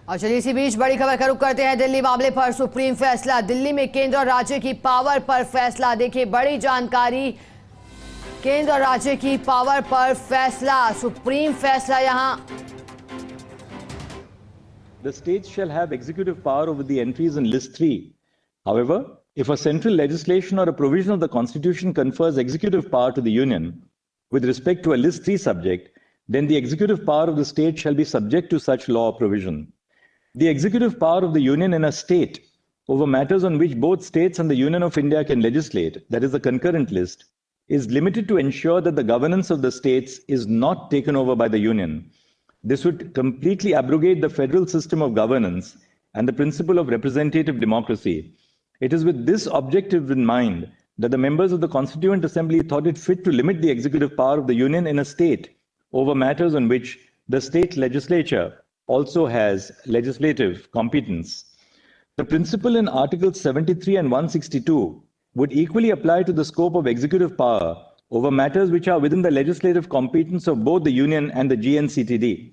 और चलिए इसी बीच बड़ी खबर का रुख करते हैं दिल्ली मामले पर। सुप्रीम फैसला, दिल्ली में केंद्र और राज्य की पावर पर फैसला। देखिए बड़ी जानकारी, केंद्र और राज्य की पावर पर फैसला, सुप्रीम फैसला यहां। The states shall have executive power over the entries in list 3. However, if a central legislation or a provision of the constitution confers executive power to the union with respect to a list 3 subject, then the executive power of the state shall be subject to such law or provision. The executive power of the union in a state over matters on which both states and the Union of India can legislate, that is the concurrent list, is limited to ensure that the governance of the states is not taken over by the union. This would completely abrogate the federal system of governance and the principle of representative democracy. It is with this objective in mind that the members of the Constituent Assembly thought it fit to limit the executive power of the union in a state over matters on which the state legislature also has legislative competence. The principle in Articles 73 and 162 would equally apply to the scope of executive power over matters which are within the legislative competence of both the Union and the GNCTD.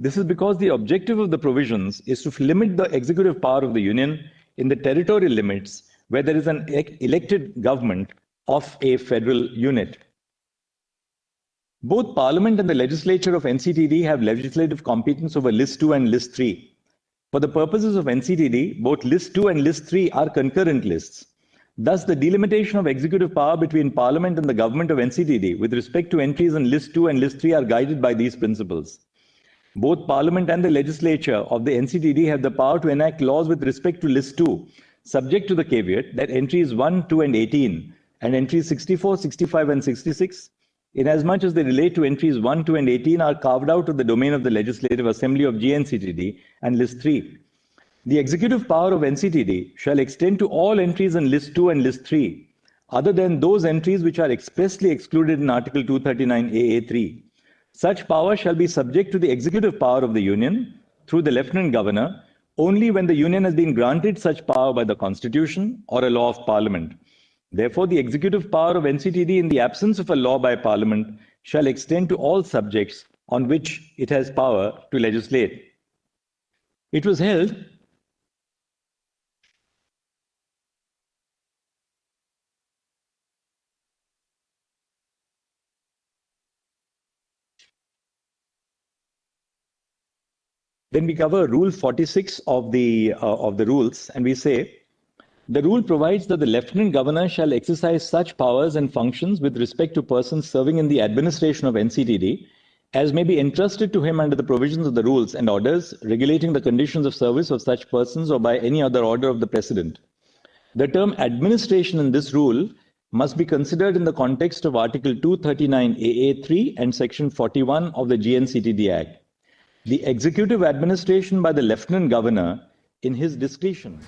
This is because the objective of the provisions is to limit the executive power of the Union in the territorial limits where there is an elected government of a federal unit. Both Parliament and the legislature of NCTD have legislative competence over List 2 and List 3. For the purposes of NCTD, both List 2 and List 3 are concurrent lists. Thus, the delimitation of executive power between Parliament and the government of NCTD with respect to entries in List 2 and List 3 are guided by these principles. Both Parliament and the legislature of the NCTD have the power to enact laws with respect to List 2, subject to the caveat that entries 1, 2, and 18, and entries 64, 65, and 66, inasmuch as they relate to entries 1, 2, and 18, are carved out of the domain of the Legislative Assembly of GNCTD and List 3. The executive power of NCTD shall extend to all entries in List 2 and List 3, other than those entries which are expressly excluded in Article 239 AA3. Such power shall be subject to the executive power of the Union through the Lieutenant Governor only when the Union has been granted such power by the Constitution or a law of Parliament. Therefore, the executive power of NCTD in the absence of a law by Parliament shall extend to all subjects on which it has power to legislate. It was held Then we cover Rule 46 of the rules, and we say, the rule provides that the Lieutenant Governor shall exercise such powers and functions with respect to persons serving in the administration of NCTD as may be entrusted to him under the provisions of the rules and orders regulating the conditions of service of such persons or by any other order of the President. The term administration in this rule must be considered in the context of Article 239 AA3 and Section 41 of the GNCTD Act. The executive administration by the Lieutenant Governor in his discretion